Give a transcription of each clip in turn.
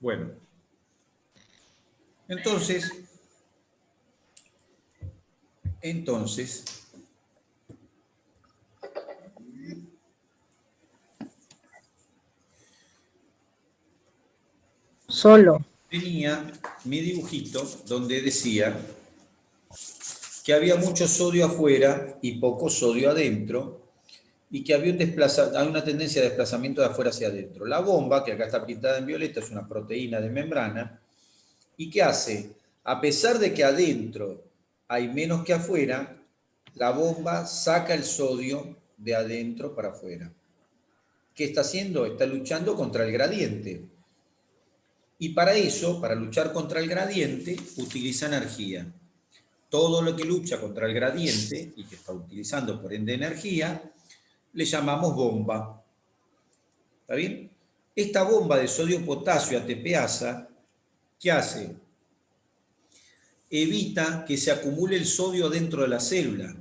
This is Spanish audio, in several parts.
Bueno, entonces, Solo. tenía mi dibujito donde decía que había mucho sodio afuera y poco sodio adentro, y que había una tendencia de desplazamiento de afuera hacia adentro. La bomba, que acá está pintada en violeta, es una proteína de membrana, ¿y qué hace? A pesar de que adentro hay menos que afuera, la bomba saca el sodio de adentro para afuera. ¿Qué está haciendo? Está luchando contra el gradiente. Y para eso, para luchar contra el gradiente, utiliza energía. Todo lo que lucha contra el gradiente y que está utilizando por ende energía, le llamamos bomba. ¿Está bien? Esta bomba de sodio-potasio ATPasa, ¿qué hace? Evita que se acumule el sodio dentro de la célula,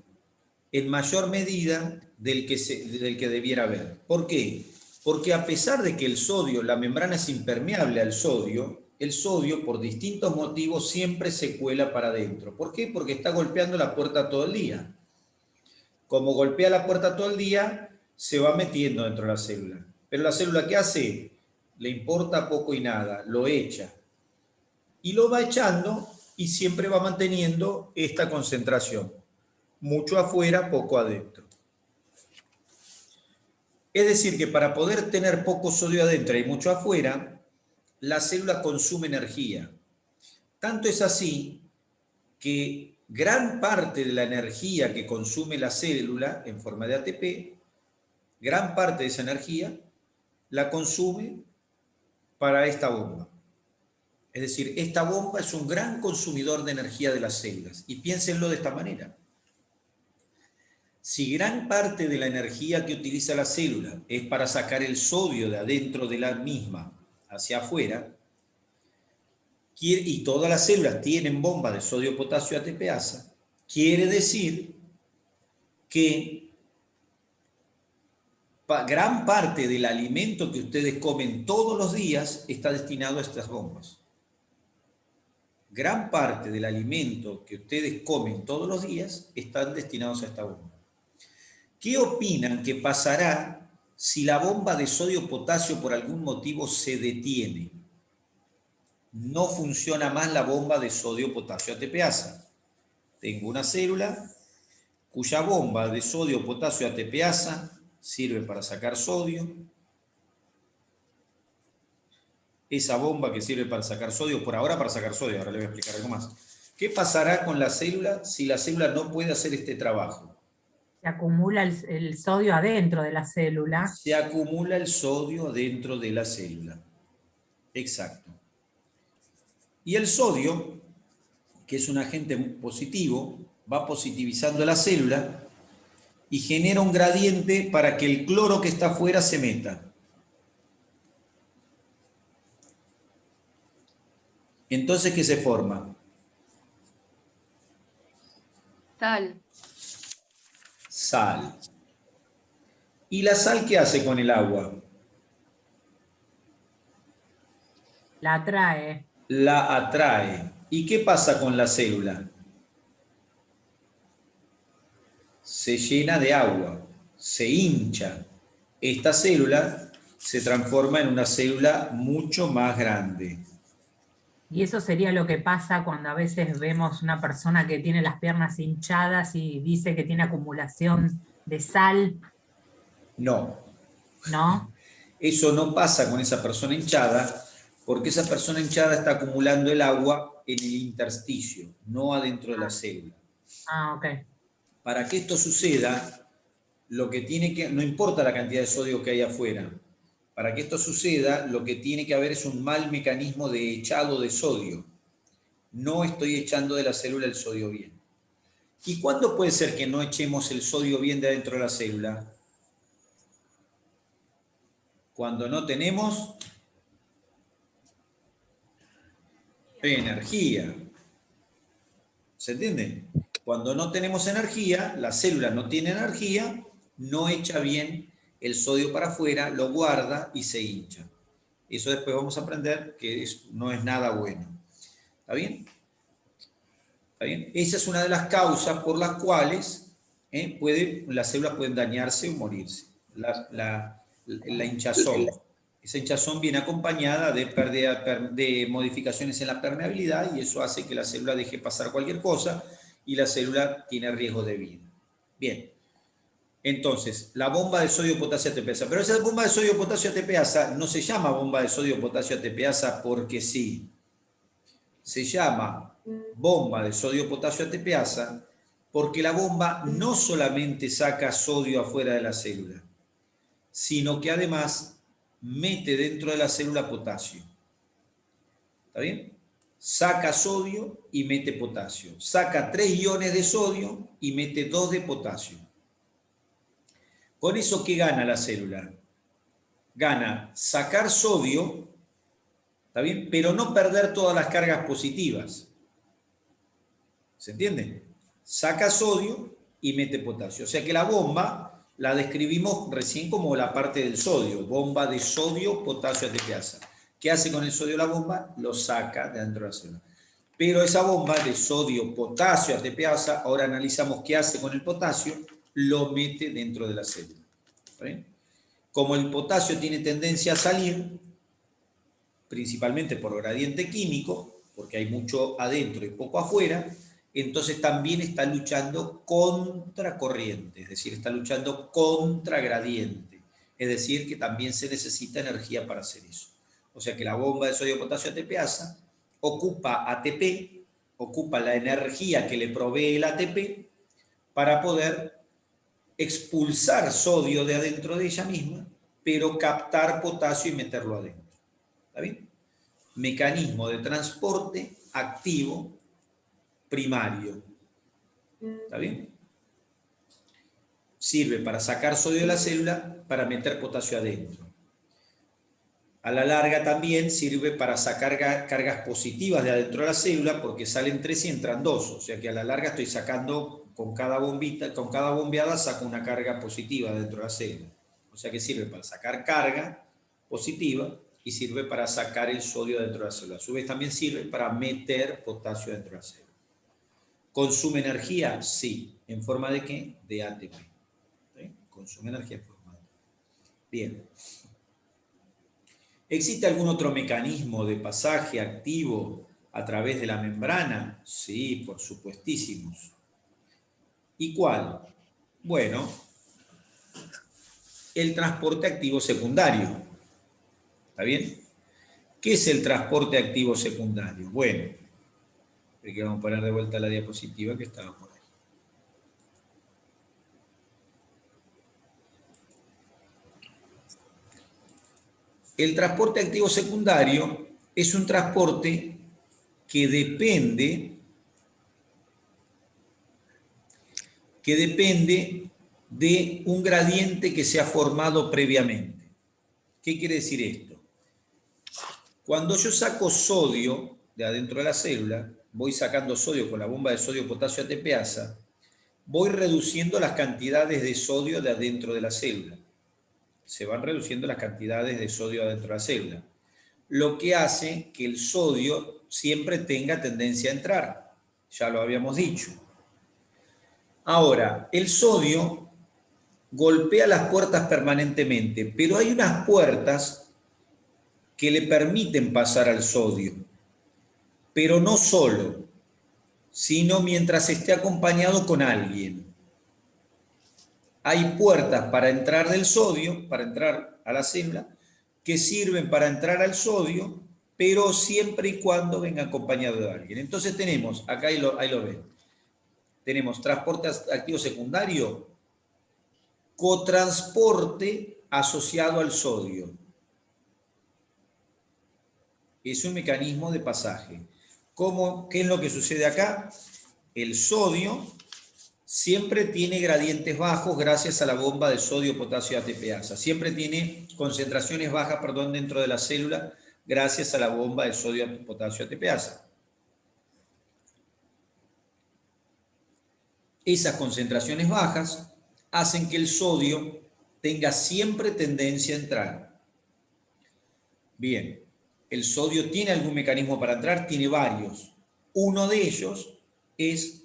en mayor medida del que debiera haber. ¿Por qué? Porque a pesar de que el sodio, la membrana es impermeable al sodio, el sodio por distintos motivos siempre se cuela para adentro. ¿Por qué? Porque está golpeando la puerta todo el día. Como golpea la puerta todo el día, se va metiendo dentro de la célula. Pero la célula, ¿qué hace? Le importa poco y nada, lo echa. Y lo va echando y siempre va manteniendo esta concentración. Mucho afuera, poco adentro. Es decir, que para poder tener poco sodio adentro y mucho afuera, la célula consume energía. Tanto es así que gran parte de la energía que consume la célula en forma de ATP, gran parte de esa energía la consume para esta bomba. Es decir, esta bomba es un gran consumidor de energía de las células. Y piénsenlo de esta manera. Si gran parte de la energía que utiliza la célula es para sacar el sodio de adentro de la misma hacia afuera, y todas las células tienen bomba de sodio-potasio ATPasa, quiere decir que gran parte del alimento que ustedes comen todos los días está destinado a estas bombas. Gran parte del alimento que ustedes comen todos los días están destinados a esta bomba. ¿Qué opinan que pasará si la bomba de sodio-potasio por algún motivo se detiene? No funciona más la bomba de sodio-potasio ATPasa. Tengo una célula cuya bomba de sodio-potasio ATPasa sirve para sacar sodio. Esa bomba que sirve para sacar sodio, por ahora para sacar sodio, ahora le voy a explicar algo más. ¿Qué pasará con la célula si la célula no puede hacer este trabajo? Se acumula el sodio adentro de la célula. Se acumula el sodio dentro de la célula. Exacto. Y el sodio, que es un agente positivo, va positivizando la célula y genera un gradiente para que el cloro que está afuera se meta. Entonces, ¿qué se forma? Sal. Sal. ¿Y la sal qué hace con el agua? La atrae. La atrae. ¿Y qué pasa con la célula? Se llena de agua, se hincha. Esta célula se transforma en una célula mucho más grande. Y eso sería lo que pasa cuando a veces vemos una persona que tiene las piernas hinchadas y dice que tiene acumulación de sal. No. ¿No? Eso no pasa con esa persona hinchada, porque esa persona hinchada está acumulando el agua en el intersticio, no adentro de la célula. Ah, ok. Para que esto suceda, no importa la cantidad de sodio que hay afuera, para que esto suceda, lo que tiene que haber es un mal mecanismo de echado de sodio. No estoy echando de la célula el sodio bien. ¿Y cuándo puede ser que no echemos el sodio bien de adentro de la célula? Cuando no tenemos energía. ¿Se entiende? Cuando no tenemos energía, la célula no tiene energía, no echa bien el sodio para afuera, lo guarda y se hincha. Eso después vamos a aprender que no es nada bueno. ¿Está bien? ¿Está bien? Esa es una de las causas por las cuales las células pueden dañarse o morirse. La hinchazón. Esa hinchazón viene acompañada de pérdida de modificaciones en la permeabilidad y eso hace que la célula deje pasar cualquier cosa y la célula tiene riesgo de vida. Bien. Entonces, la bomba de sodio, potasio, ATPasa. Pero esa bomba de sodio, potasio, ATPasa no se llama bomba de sodio, potasio, ATPasa porque sí. Se llama bomba de sodio, potasio, ATPasa porque la bomba no solamente saca sodio afuera de la célula, sino que además mete dentro de la célula potasio. ¿Está bien? Saca sodio y mete potasio. Saca 3 iones de sodio y mete 2 de potasio. ¿Con eso qué gana la célula? Gana sacar sodio, ¿está bien? Pero no perder todas las cargas positivas. ¿Se entiende? Saca sodio y mete potasio. O sea que la bomba la describimos recién como la parte del sodio. Bomba de sodio, potasio, ATPasa. ¿Qué hace con el sodio la bomba? Lo saca de dentro de la célula. Pero esa bomba de sodio, potasio, ATPasa, ahora analizamos qué hace con el potasio, lo mete dentro de la célula. ¿Está bien? Como el potasio tiene tendencia a salir, principalmente por gradiente químico, porque hay mucho adentro y poco afuera, entonces también está luchando contra corriente, es decir, está luchando contra gradiente, es decir, que también se necesita energía para hacer eso. O sea que la bomba de sodio, potasio, ATPasa ocupa ATP, ocupa la energía que le provee el ATP para poder expulsar sodio de adentro de ella misma, pero captar potasio y meterlo adentro. ¿Está bien? Mecanismo de transporte activo primario. ¿Está bien? Sirve para sacar sodio de la célula, para meter potasio adentro. A la larga también sirve para sacar cargas positivas de adentro de la célula, porque salen 3 y entran 2. O sea que a la larga estoy sacando, con cada bombita, con cada bombeada saco una carga positiva dentro de la célula. O sea que sirve para sacar carga positiva y sirve para sacar el sodio dentro de la célula. A su vez también sirve para meter potasio dentro de la célula. ¿Consume energía? Sí. ¿En forma de qué? De ATP. ¿Sí? Consume energía en forma de ATP. Bien. ¿Existe algún otro mecanismo de pasaje activo a través de la membrana? Sí, por supuestísimos. ¿Y cuál? Bueno, el transporte activo secundario. ¿Está bien? ¿Qué es el transporte activo secundario? Bueno, que vamos a poner de vuelta la diapositiva que estaba por ahí. El transporte activo secundario es un transporte que depende de un gradiente que se ha formado previamente. ¿Qué quiere decir esto? Cuando yo saco sodio de adentro de la célula, voy sacando sodio con la bomba de sodio, potasio, ATPasa, voy reduciendo las cantidades de sodio de adentro de la célula. Se van reduciendo las cantidades de sodio adentro de la célula, lo que hace que el sodio siempre tenga tendencia a entrar. Ya lo habíamos dicho. Ahora, el sodio golpea las puertas permanentemente, pero hay unas puertas que le permiten pasar al sodio, pero no solo, sino mientras esté acompañado con alguien. Hay puertas para entrar del sodio, para entrar a la célula, que sirven para entrar al sodio, pero siempre y cuando venga acompañado de alguien. Entonces tenemos, acá ahí lo ven, tenemos transporte activo secundario, cotransporte asociado al sodio. Es un mecanismo de pasaje. ¿Qué es lo que sucede acá? El sodio siempre tiene gradientes bajos gracias a la bomba de sodio, potasio, ATPasa. Siempre tiene concentraciones bajas, dentro de la célula gracias a la bomba de sodio, potasio, ATPasa. Esas concentraciones bajas hacen que el sodio tenga siempre tendencia a entrar. Bien, ¿el sodio tiene algún mecanismo para entrar? Tiene varios. Uno de ellos es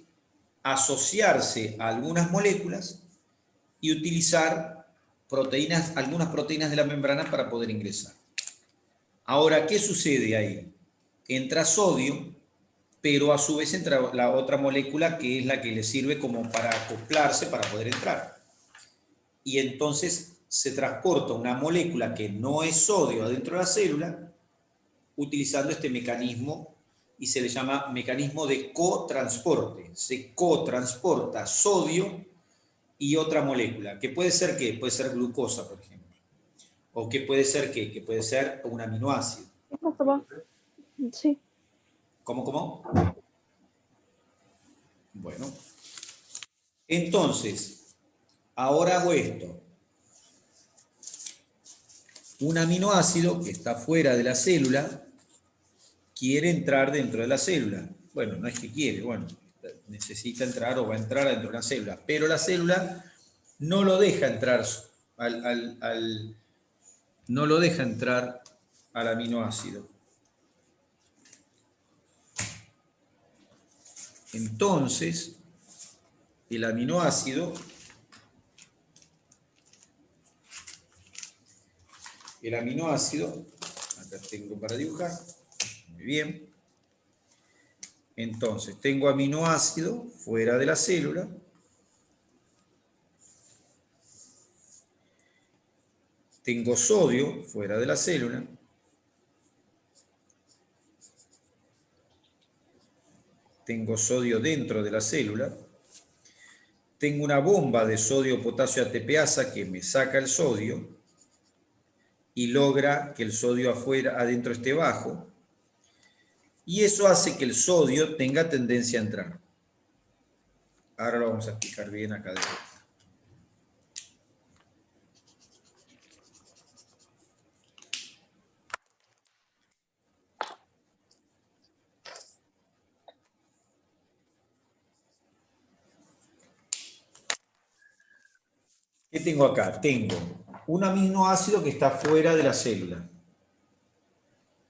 asociarse a algunas moléculas y utilizar proteínas, algunas proteínas de la membrana para poder ingresar. Ahora, ¿qué sucede ahí? Entra sodio, pero a su vez entra la otra molécula que es la que le sirve como para acoplarse para poder entrar. Y entonces se transporta una molécula que no es sodio adentro de la célula utilizando este mecanismo y se le llama mecanismo de cotransporte. Se cotransporta sodio y otra molécula, que puede ser ¿qué? Puede ser glucosa, por ejemplo. ¿O qué puede ser qué? Que puede ser un aminoácido. Sí. ¿Cómo? Bueno. Entonces, ahora hago esto. Un aminoácido que está fuera de la célula quiere entrar dentro de la célula. Bueno, no es que quiere, bueno, necesita entrar o va a entrar dentro de la célula, pero la célula no lo deja entrar no lo deja entrar al aminoácido. Entonces, el aminoácido acá tengo para dibujar, muy bien. Entonces, tengo aminoácido fuera de la célula. Tengo sodio fuera de la célula. Tengo sodio dentro de la célula. Tengo una bomba de sodio-potasio ATPasa que me saca el sodio y logra que el sodio afuera, adentro esté bajo. Y eso hace que el sodio tenga tendencia a entrar. Ahora lo vamos a explicar bien acá de vuelta. ¿Qué tengo acá? Tengo un aminoácido que está fuera de la célula.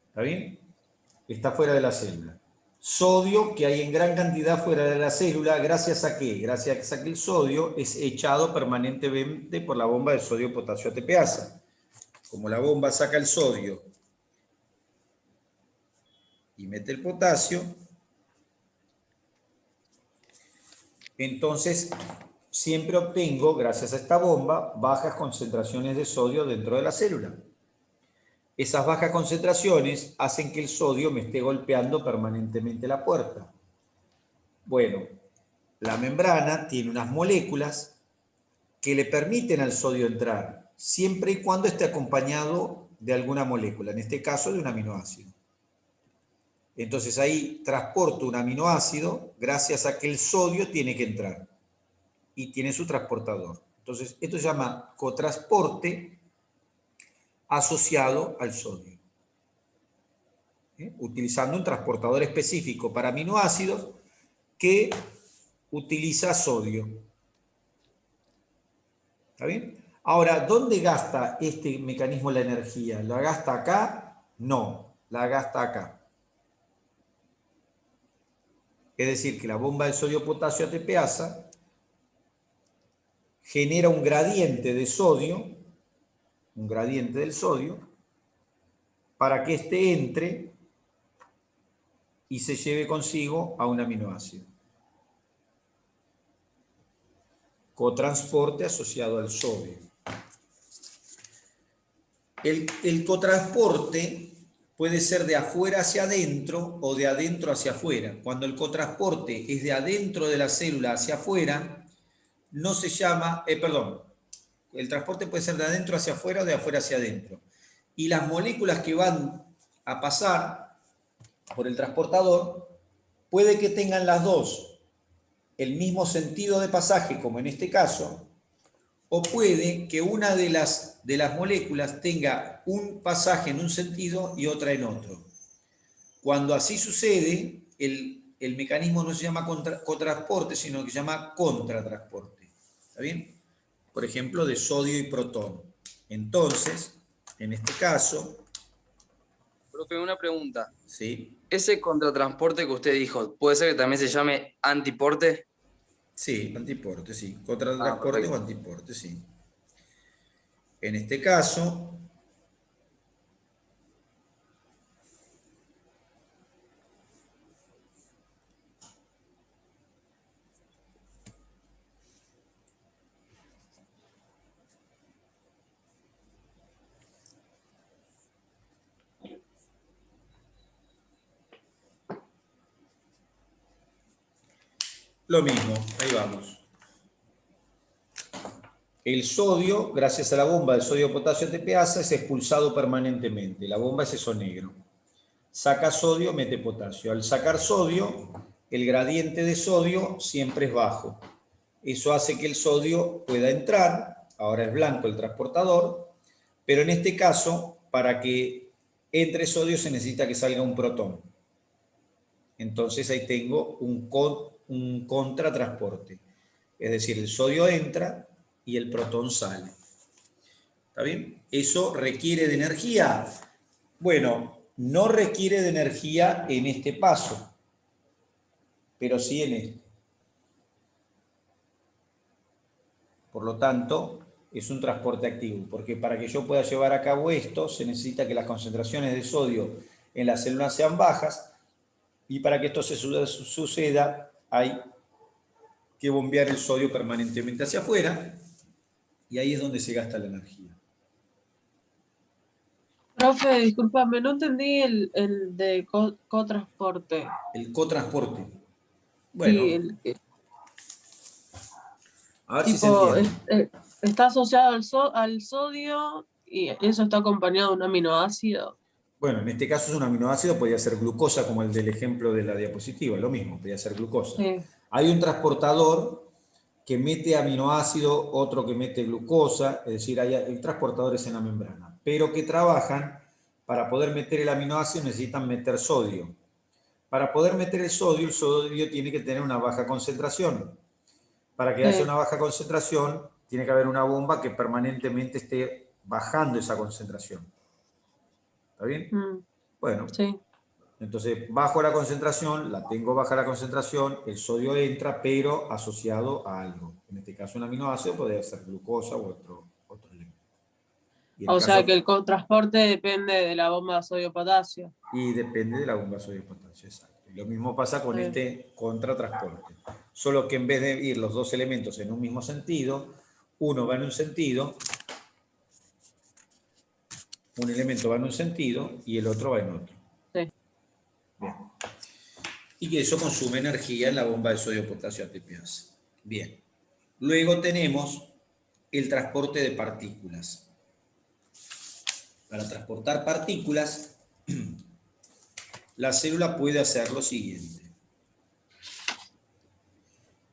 ¿Está bien? Está fuera de la célula. Sodio que hay en gran cantidad fuera de la célula, ¿gracias a qué? Gracias a que el sodio es echado permanentemente por la bomba de sodio-potasio ATPasa. Como la bomba saca el sodio y mete el potasio, entonces siempre obtengo, gracias a esta bomba, bajas concentraciones de sodio dentro de la célula. Esas bajas concentraciones hacen que el sodio me esté golpeando permanentemente la puerta. Bueno, la membrana tiene unas moléculas que le permiten al sodio entrar, siempre y cuando esté acompañado de alguna molécula, en este caso de un aminoácido. Entonces ahí transporto un aminoácido gracias a que el sodio tiene que entrar y tiene su transportador. Entonces esto se llama cotransporte asociado al sodio. Utilizando un transportador específico para aminoácidos que utiliza sodio. ¿Está bien? Ahora, ¿dónde gasta este mecanismo la energía? ¿La gasta acá? No, la gasta acá. Es decir, que la bomba de sodio-potasio ATPasa genera un gradiente de sodio, un gradiente del sodio, para que éste entre y se lleve consigo a un aminoácido. Cotransporte asociado al sodio. El cotransporte puede ser de afuera hacia adentro o de adentro hacia afuera. Cuando el cotransporte es de adentro de la célula hacia afuera, no se llama, el transporte puede ser de adentro hacia afuera o de afuera hacia adentro. Y las moléculas que van a pasar por el transportador puede que tengan las dos el mismo sentido de pasaje, como en este caso, o puede que una de las moléculas tenga un pasaje en un sentido y otra en otro. Cuando así sucede, el mecanismo no se llama cotransporte, sino que se llama contratransporte. ¿Está bien? Por ejemplo, de sodio y protón. Entonces, en este caso, Profe, una pregunta. ¿Sí? ¿Ese contratransporte que usted dijo, puede ser que también se llame antiporte? Sí, antiporte, sí. Contratransporte o Perfecto. antiporte, sí. En este caso, lo mismo, ahí vamos. El sodio, gracias a la bomba de sodio-potasio TPasa, es expulsado permanentemente. La bomba es eso negro. Saca sodio, mete potasio. Al sacar sodio, el gradiente de sodio siempre es bajo. Eso hace que el sodio pueda entrar, ahora es blanco el transportador, pero en este caso, para que entre sodio se necesita que salga un protón. Entonces ahí tengo un contratransporte. Es decir, el sodio entra y el protón sale. ¿Está bien? ¿Eso requiere de energía? Bueno, no requiere de energía en este paso, pero sí en este. Por lo tanto, es un transporte activo, porque para que yo pueda llevar a cabo esto, se necesita que las concentraciones de sodio en las células sean bajas, y para que esto suceda, hay que bombear el sodio permanentemente hacia afuera, y ahí es donde se gasta la energía. Profe, discúlpame, no entendí el de cotransporte. El cotransporte. Sí, Bueno, a ver si se tipo, entiende. está asociado al sodio y eso está acompañado de un aminoácido. Bueno, en este caso es un aminoácido, podría ser glucosa, como el del ejemplo de la diapositiva, lo mismo, podría ser glucosa. Sí. Hay un transportador que mete aminoácido, otro que mete glucosa, es decir, hay transportadores en la membrana, pero que trabajan para poder meter el aminoácido necesitan meter sodio. Para poder meter el sodio tiene que tener una baja concentración. Para que haya una baja concentración, tiene que haber una bomba que permanentemente esté bajando esa concentración. ¿Está bien? Bueno, Sí. entonces bajo la concentración, la tengo baja la concentración, el sodio entra, pero asociado a algo. En este caso un aminoácido podría ser glucosa u otro elemento. O sea que el cotransporte depende de la bomba de sodio-potasio. Y depende de la bomba sodio-potasio, exacto. Y lo mismo pasa con este contratransporte. Solo que en vez de ir los dos elementos en un mismo sentido, uno va en un sentido, un elemento va en un sentido y el otro va en otro. Sí. Bien. Y que eso consume energía en la bomba de sodio-potasio ATPasa. Bien. Luego tenemos el transporte de partículas. Para transportar partículas, la célula puede hacer lo siguiente.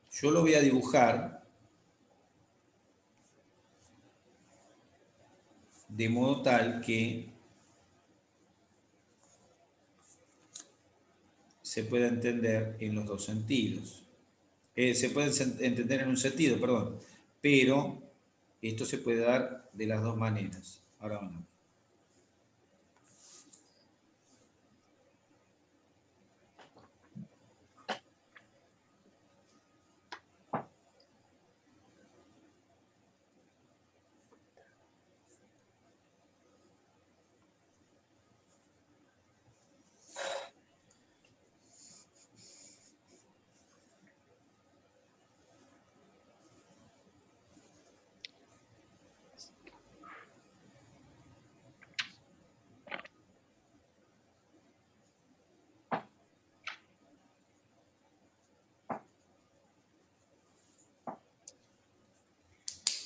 Yo lo voy a dibujar de modo tal que se pueda entender en los dos sentidos. Se puede entender en un sentido, perdón, pero esto se puede dar de las dos maneras. Ahora vamos.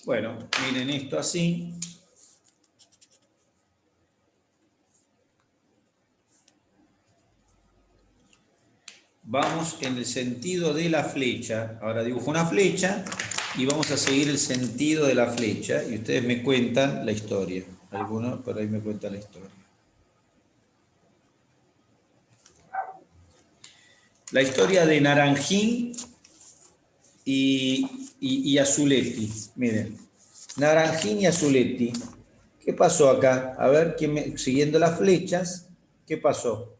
Bueno, miren esto así. Vamos en el sentido de la flecha. Ahora dibujo una flecha y vamos a seguir el sentido de la flecha y ustedes me cuentan la historia. Algunos por ahí me cuentan la historia. La historia de Naranjín y Azuletti. Miren, Naranjín y Azuletti. ¿Qué pasó acá? A ver, siguiendo las flechas, ¿Qué pasó?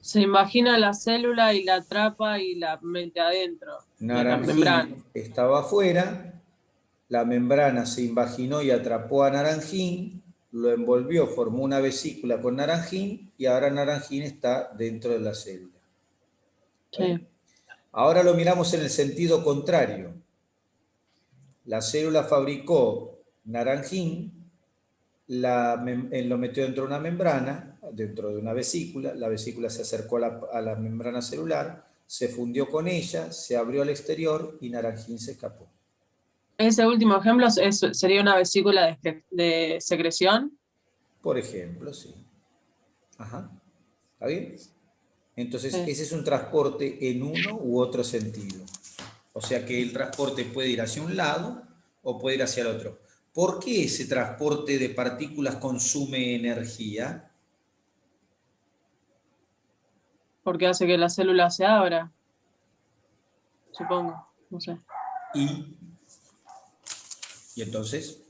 Se imagina la célula y la atrapa y la mete adentro de la membrana. Naranjín estaba afuera, la membrana se invaginó y atrapó a Naranjín, lo envolvió, formó una vesícula con Naranjín y ahora Naranjín está dentro de la célula. Sí. Ahora lo miramos en el sentido contrario. La célula fabricó Naranjín, lo metió dentro de una membrana, dentro de una vesícula, la vesícula se acercó a la membrana celular, se fundió con ella, se abrió al exterior y Naranjín se escapó. Ese último ejemplo sería una vesícula de secreción. Por ejemplo, sí. Ajá. ¿Está bien? Entonces, Sí. ese es un transporte en uno u otro sentido. O sea que el transporte puede ir hacia un lado o puede ir hacia el otro. ¿Por qué ese transporte de partículas consume energía? Porque hace que la célula se abra. Supongo, no sé. Y entonces,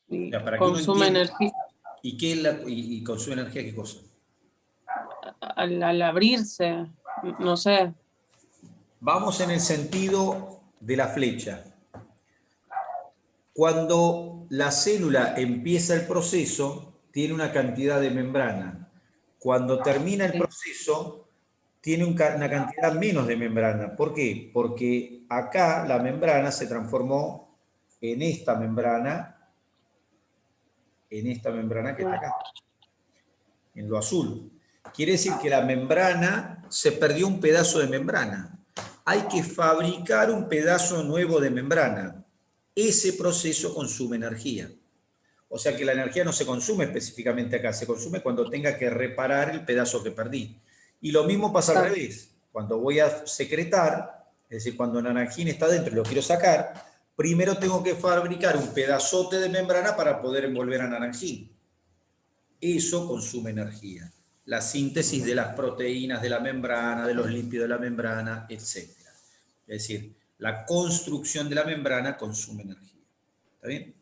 Y ya, para que uno consume entienda, energía. ¿y y consume energía qué cosa? Al abrirse, no sé. Vamos en el sentido de la flecha. Cuando la célula empieza el proceso, tiene una cantidad de membrana. Cuando termina el proceso, tiene una cantidad menos de membrana. ¿Por qué? Porque acá la membrana se transformó en esta membrana que está acá, en lo azul. Quiere decir que la membrana, se perdió un pedazo de membrana. Hay que fabricar un pedazo nuevo de membrana. Ese proceso consume energía. O sea que la energía no se consume específicamente acá, se consume cuando tenga que reparar el pedazo que perdí. Y lo mismo pasa al revés. Cuando voy a secretar, es decir, cuando Naranjín está dentro y lo quiero sacar, primero tengo que fabricar un pedazote de membrana para poder envolver a Naranjín. Eso consume energía. La síntesis de las proteínas de la membrana, de los lípidos de la membrana, etc. Es decir, la construcción de la membrana consume energía. ¿Está bien?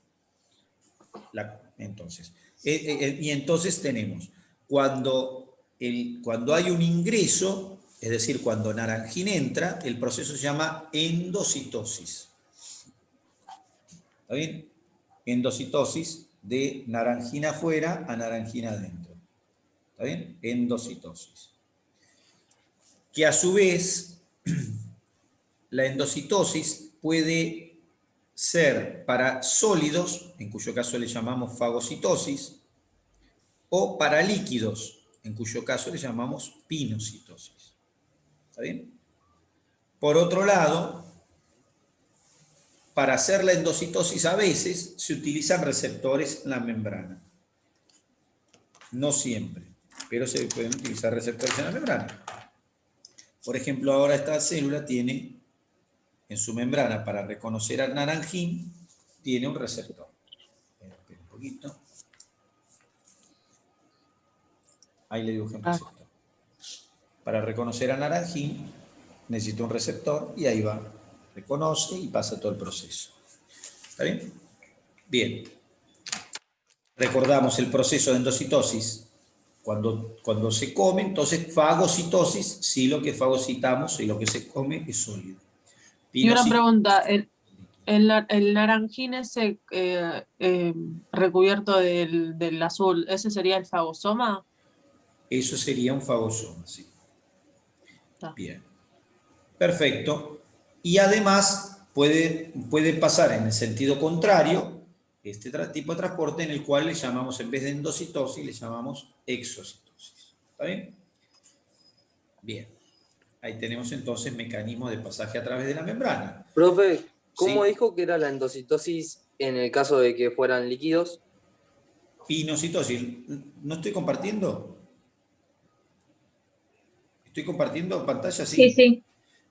Y entonces tenemos, cuando hay un ingreso, es decir, cuando Naranjín entra, el proceso se llama endocitosis. ¿Está bien? Endocitosis de Naranjín afuera a Naranjín adentro. ¿Está bien? Endocitosis. Que a su vez, la endocitosis puede ser para sólidos, en cuyo caso le llamamos fagocitosis, o para líquidos, en cuyo caso le llamamos pinocitosis. ¿Está bien? Por otro lado, para hacer la endocitosis a veces se utilizan receptores en la membrana. No siempre, pero se pueden utilizar receptores en la membrana. Por ejemplo, ahora esta célula tiene en su membrana, para reconocer al Naranjín, tiene un receptor. Espera un poquito. Ahí le dibujé un receptor. Para reconocer a Naranjín, necesito un receptor y ahí va. Reconoce y pasa todo el proceso. ¿Está bien? Bien. Recordamos el proceso de endocitosis. Cuando se come, entonces fagocitosis, si lo que fagocitamos y lo que se come es sólido. Y una pregunta, el Naranjín ese recubierto del azul, ¿ese sería el fagosoma? Eso sería un fagosoma, sí. Bien. Perfecto. Y además puede pasar en el sentido contrario, este tipo de transporte en el cual le llamamos, en vez de endocitosis, le llamamos exocitosis. ¿Está bien? Bien. Ahí tenemos entonces mecanismos de pasaje a través de la membrana. Profe, ¿cómo Sí. dijo que era la endocitosis en el caso de que fueran líquidos? Pinocitosis. ¿No estoy compartiendo? ¿Estoy compartiendo pantalla? Sí. Sí, sí.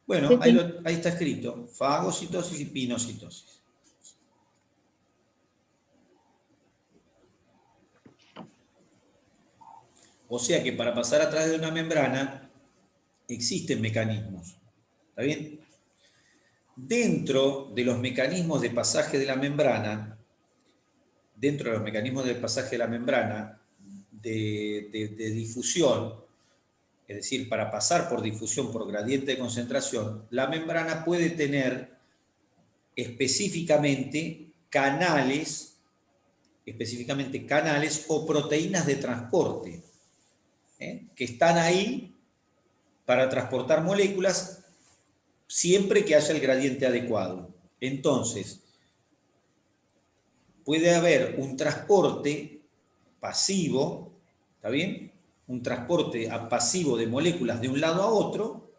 Bueno, Sí, sí. ahí está escrito. Fagocitosis y pinocitosis. O sea que para pasar a través de una membrana existen mecanismos. ¿Está bien? Dentro de los mecanismos de pasaje de la membrana, dentro de los mecanismos del pasaje de la membrana de difusión, es decir, para pasar por difusión por gradiente de concentración, la membrana puede tener específicamente canales o proteínas de transporte, que están ahí para transportar moléculas siempre que haya el gradiente adecuado. Entonces, puede haber un transporte pasivo, ¿está bien? Un transporte pasivo de moléculas de un lado a otro,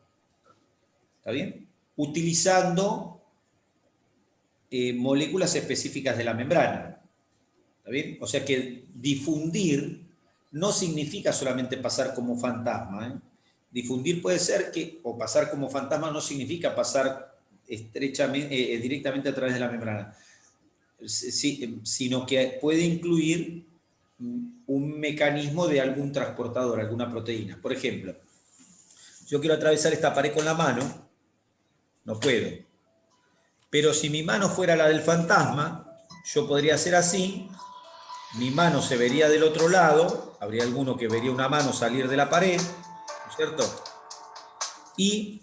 ¿está bien? Utilizando moléculas específicas de la membrana, ¿está bien? O sea que difundir no significa solamente pasar como fantasma, Difundir puede ser que, o pasar como fantasma no significa pasar estrechamente, directamente a través de la membrana, sino que puede incluir un mecanismo de algún transportador, alguna proteína. Por ejemplo, yo quiero atravesar esta pared con la mano, no puedo. Pero si mi mano fuera la del fantasma, yo podría hacer así, mi mano se vería del otro lado, habría alguno que vería una mano salir de la pared, ¿no es cierto? Y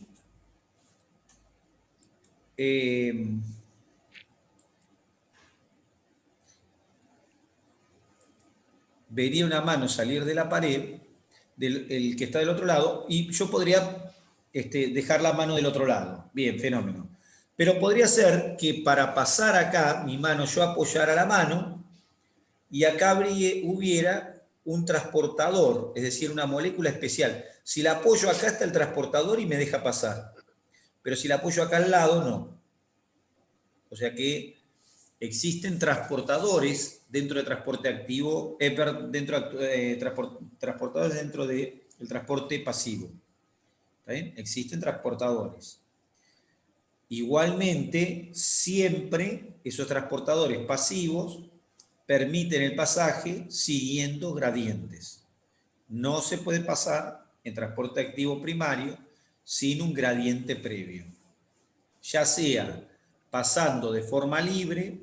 vería una mano salir de la pared, el que está del otro lado, y yo podría dejar la mano del otro lado. Bien, fenómeno. Pero podría ser que para pasar acá, mi mano, yo apoyara la mano, y acá hubiera un transportador, es decir, una molécula especial. Si la apoyo acá está el transportador y me deja pasar. Pero si la apoyo acá al lado, no. O sea que existen transportadores dentro de transporte activo, transportadores dentro del transporte pasivo. ¿Está bien? Existen transportadores. Igualmente, siempre esos transportadores pasivos permiten el pasaje siguiendo gradientes. No se puede pasar en transporte activo primario sin un gradiente previo, ya sea pasando de forma libre,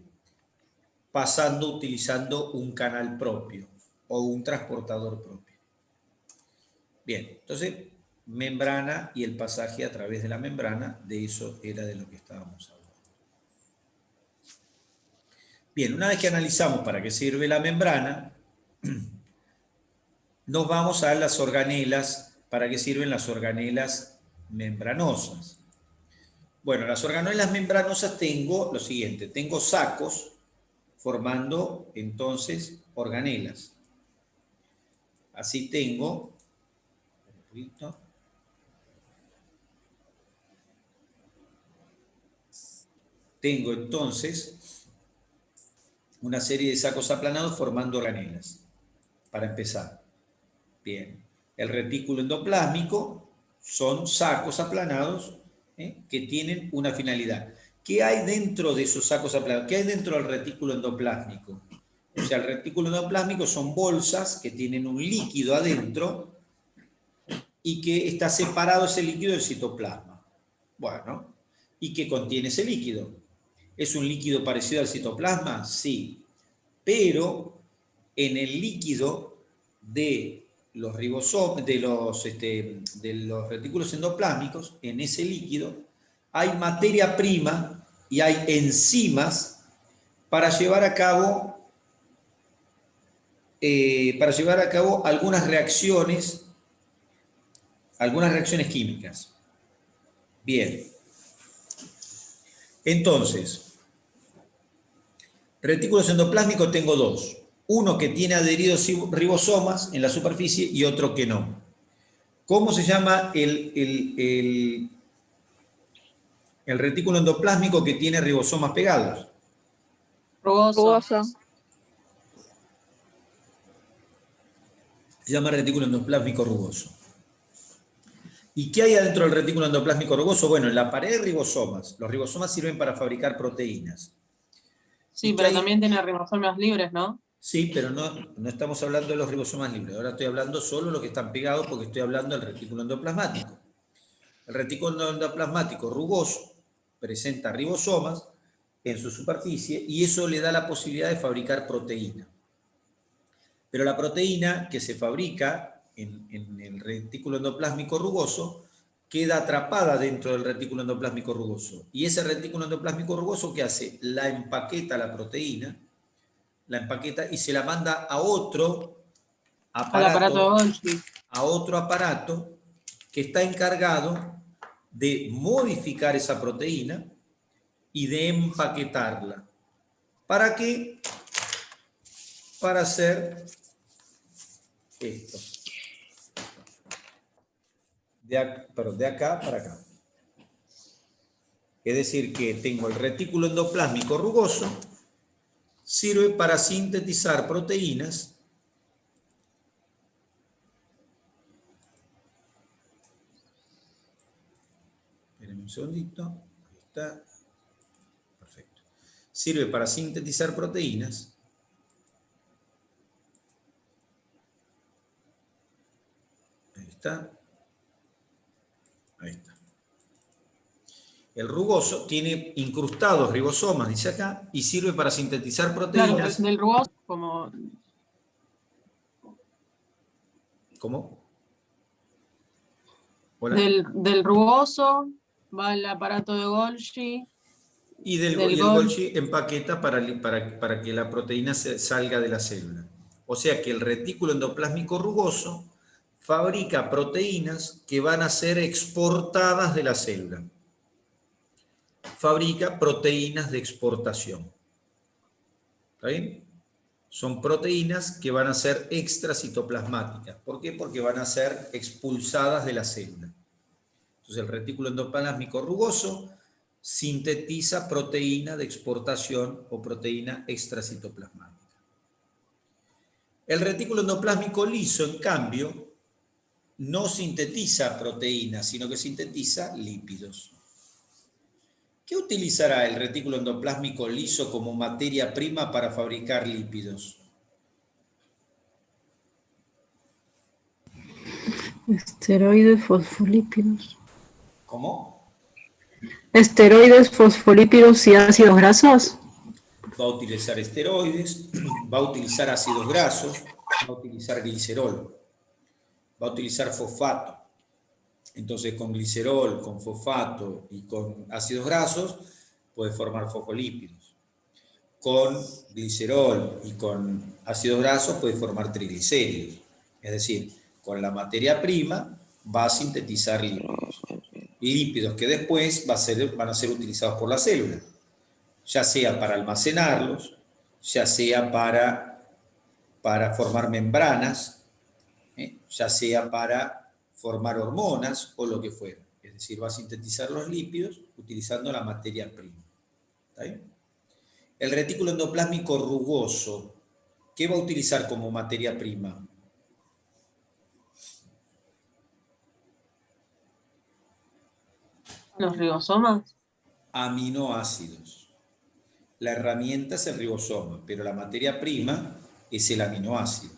pasando utilizando un canal propio o un transportador propio. Bien, entonces, membrana y el pasaje a través de la membrana, de eso era de lo que estábamos hablando. Bien, una vez que analizamos para qué sirve la membrana, nos vamos a las organelas, para qué sirven las organelas membranosas. Bueno, las organelas membranosas tengo lo siguiente, tengo sacos formando entonces organelas. Así tengo entonces una serie de sacos aplanados formando organelas, para empezar. Bien, el retículo endoplásmico son sacos aplanados que tienen una finalidad. ¿Qué hay dentro de esos sacos aplanados? ¿Qué hay dentro del retículo endoplásmico? O sea, el retículo endoplásmico son bolsas que tienen un líquido adentro y que está separado ese líquido del citoplasma. Bueno, ¿y qué contiene ese líquido? ¿Es un líquido parecido al citoplasma? Sí, pero en el líquido de los ribosomas, de los retículos endoplásmicos, en ese líquido hay materia prima y hay enzimas para llevar a cabo algunas reacciones químicas. Bien. Entonces, retículos endoplásmicos tengo dos. Uno que tiene adheridos ribosomas en la superficie y otro que no. ¿Cómo se llama el retículo endoplásmico que tiene ribosomas pegados? Rugoso. Se llama retículo endoplásmico rugoso. ¿Y qué hay adentro del retículo endoplásmico rugoso? Bueno, en la pared hay ribosomas. Los ribosomas sirven para fabricar proteínas. Sí, pero también tiene ribosomas libres, ¿no? Sí, pero no estamos hablando de los ribosomas libres. Ahora estoy hablando solo de los que están pegados porque estoy hablando del retículo endoplasmático. El retículo endoplasmático rugoso presenta ribosomas en su superficie y eso le da la posibilidad de fabricar proteína. Pero la proteína que se fabrica en el retículo endoplásmico rugoso queda atrapada dentro del retículo endoplásmico rugoso. Y ese retículo endoplásmico rugoso, ¿qué hace? La empaqueta la proteína, la empaqueta y se la manda a otro Al aparato de Golgi. a otro aparato que está encargado de modificar esa proteína y de empaquetarla. ¿Para qué? Para hacer esto. De acá para acá. Es decir, que tengo el retículo endoplásmico rugoso, sirve para sintetizar proteínas esperen un segundito. Ahí está. Perfecto. Sirve para sintetizar proteínas ahí está. Ahí está. El rugoso tiene incrustados ribosomas, dice acá, y sirve para sintetizar proteínas. Claro, del rugoso como... ¿Cómo? Hola. Del rugoso va el aparato de Golgi. Y el Golgi empaqueta para que la proteína salga de la célula. O sea que el retículo endoplásmico rugoso fabrica proteínas que van a ser exportadas de la célula. Fabrica proteínas de exportación. ¿Está bien? Son proteínas que van a ser extracitoplasmáticas. ¿Por qué? Porque van a ser expulsadas de la célula. Entonces el retículo endoplásmico rugoso sintetiza proteína de exportación o proteína extracitoplasmática. El retículo endoplásmico liso, en cambio, no sintetiza proteínas, sino que sintetiza lípidos. ¿Qué utilizará el retículo endoplásmico liso como materia prima para fabricar lípidos? Esteroides, fosfolípidos. ¿Cómo? Esteroides, fosfolípidos y ácidos grasos. Va a utilizar esteroides, va a utilizar ácidos grasos, va a utilizar glicerol, va a utilizar fosfato. Entonces, con glicerol, con fosfato y con ácidos grasos, puede formar fosfolípidos. Con glicerol y con ácidos grasos, puede formar triglicéridos. Es decir, con la materia prima va a sintetizar lípidos. Lípidos que después van a ser utilizados por la célula, ya sea para almacenarlos, ya sea para formar membranas, ya sea para formar hormonas o lo que fuera. Es decir, va a sintetizar los lípidos utilizando la materia prima. ¿Está bien? El retículo endoplásmico rugoso, ¿qué va a utilizar como materia prima? ¿Los ribosomas? Aminoácidos. La herramienta es el ribosoma, pero la materia prima es el aminoácido.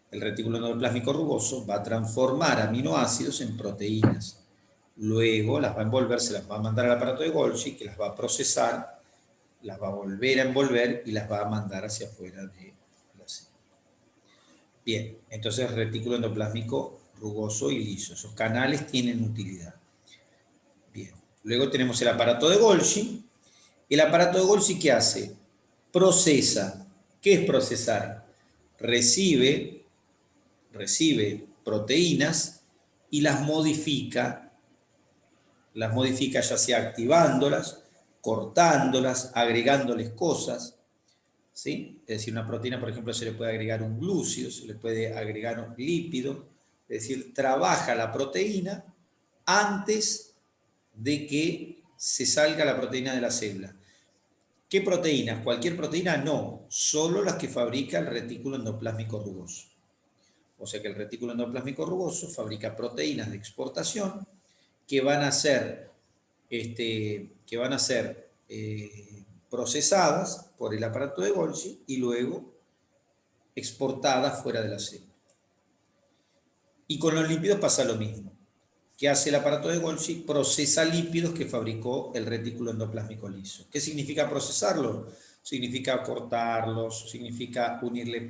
El retículo endoplásmico rugoso va a transformar aminoácidos en proteínas. Luego las va a envolver, se las va a mandar al aparato de Golgi, que las va a procesar, las va a volver a envolver y las va a mandar hacia afuera de la célula. Bien, entonces retículo endoplásmico rugoso y liso. Esos canales tienen utilidad. Bien, luego tenemos el aparato de Golgi. El aparato de Golgi, ¿qué hace? Procesa. ¿Qué es procesar? Recibe proteínas y las modifica ya sea activándolas, cortándolas, agregándoles cosas, ¿sí? Es decir, una proteína, por ejemplo, se le puede agregar un glúcido, se le puede agregar un lípido, es decir, trabaja la proteína antes de que se salga la proteína de la célula. ¿Qué proteínas? ¿Cualquier proteína? No, solo las que fabrica el retículo endoplásmico rugoso. O sea que el retículo endoplásmico rugoso fabrica proteínas de exportación que van a ser, procesadas por el aparato de Golgi y luego exportadas fuera de la célula. Y con los lípidos pasa lo mismo. ¿Qué hace el aparato de Golgi? Procesa lípidos que fabricó el retículo endoplásmico liso. ¿Qué significa procesarlo? Significa cortarlos, significa unirle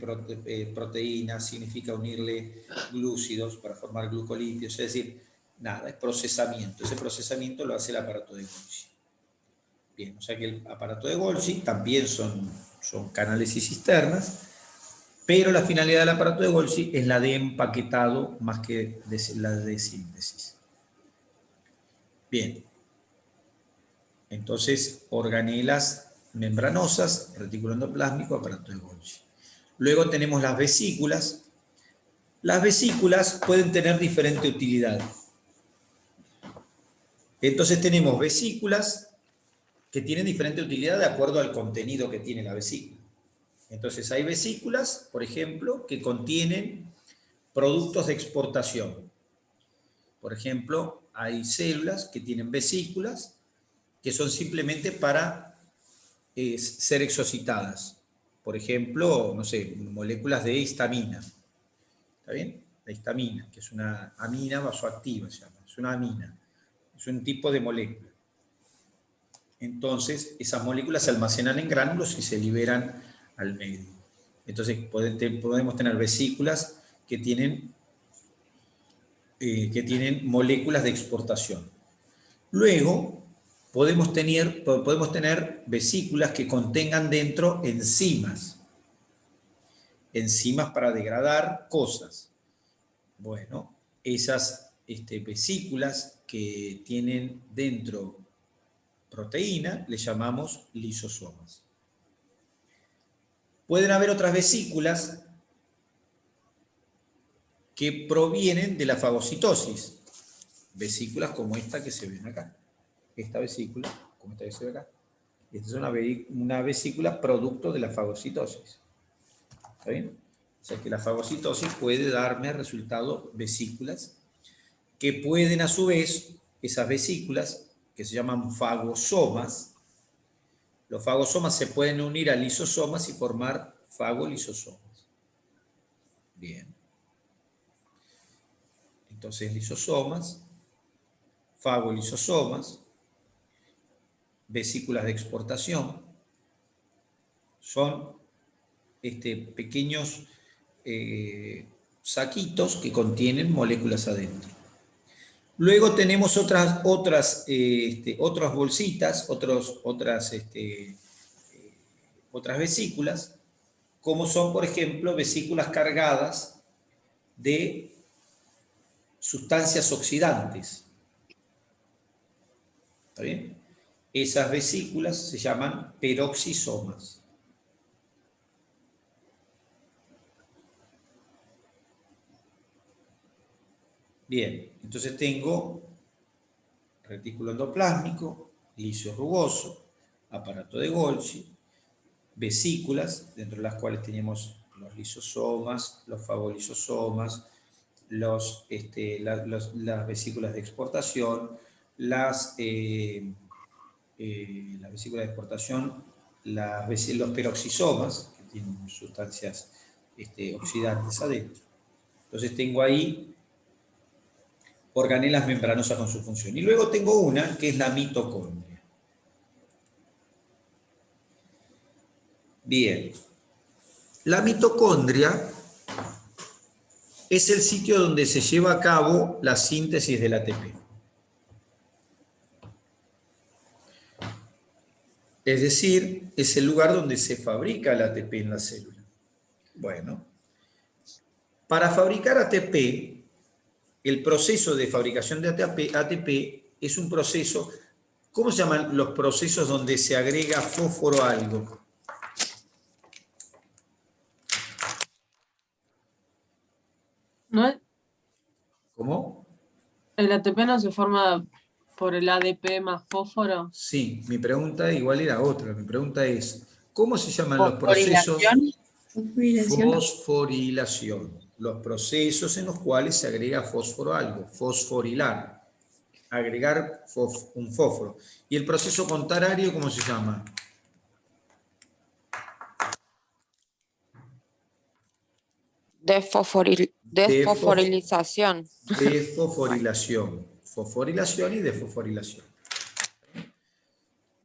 proteínas, significa unirle glúcidos para formar glucolípidos, es decir, nada, es procesamiento. Ese procesamiento lo hace el aparato de Golgi. Bien, o sea que el aparato de Golgi también son canales y cisternas, pero la finalidad del aparato de Golgi es la de empaquetado más que la de síntesis. Bien, entonces organelas membranosas, retículo endoplásmico, aparato de Golgi. Luego tenemos las vesículas. Las vesículas pueden tener diferente utilidad. Entonces tenemos vesículas que tienen diferente utilidad de acuerdo al contenido que tiene la vesícula. Entonces hay vesículas, por ejemplo, que contienen productos de exportación. Por ejemplo, hay células que tienen vesículas que son simplemente para ser exocitadas. Por ejemplo, no sé, moléculas de histamina. ¿Está bien? La histamina, que es una amina vasoactiva, se llama. Es una amina. Es un tipo de molécula. Entonces, esas moléculas se almacenan en gránulos y se liberan al medio. Entonces, podemos tener vesículas que tienen moléculas de exportación. Luego, podemos tener vesículas que contengan dentro enzimas. Enzimas para degradar cosas. Bueno, esas vesículas que tienen dentro proteína, le llamamos lisosomas. Pueden haber otras vesículas que provienen de la fagocitosis. Vesículas como esta que se ven acá. Esta vesícula, como esta que se ve acá. Esta es una vesícula producto de la fagocitosis. ¿Está bien? O sea que la fagocitosis puede darme resultado vesículas que pueden a su vez, esas vesículas, que se llaman fagosomas. Los fagosomas se pueden unir a lisosomas y formar fagolisosomas. Bien. Entonces, lisosomas, fagolisosomas, vesículas de exportación, son pequeñas saquitos que contienen moléculas adentro. Luego tenemos otras bolsitas, otras vesículas, como son, por ejemplo, vesículas cargadas de sustancias oxidantes. ¿Está bien? Esas vesículas se llaman peroxisomas. Bien, entonces tengo retículo endoplásmico, liso rugoso, aparato de Golgi, vesículas, dentro de las cuales tenemos los lisosomas, los fagolisosomas, las vesículas de exportación, las vesículas de exportación, los peroxisomas, que tienen sustancias oxidantes adentro. Entonces tengo ahí organelas membranosas con su función. Y luego tengo una que es la mitocondria. Bien. La mitocondria es el sitio donde se lleva a cabo la síntesis del ATP. Es decir, es el lugar donde se fabrica el ATP en la célula. Bueno, para fabricar ATP, el proceso de fabricación de ATP es un proceso, ¿cómo se llaman los procesos donde se agrega fósforo a algo? ¿No es- ¿Cómo? ¿El ATP no se forma por el ADP más fósforo? Sí, mi pregunta igual era otra. Mi pregunta es, ¿cómo se llaman los procesos? ¿Fosforilación? Fosforilación. Los procesos en los cuales se agrega fósforo a algo. Fosforilar. Agregar un fósforo. ¿Y el proceso contrario cómo se llama? Desfosforilización. Desfosforilación. fosforilación y desfosforilación.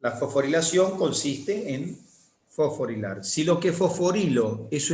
La fosforilación consiste en fosforilar. Si lo que fosforilo es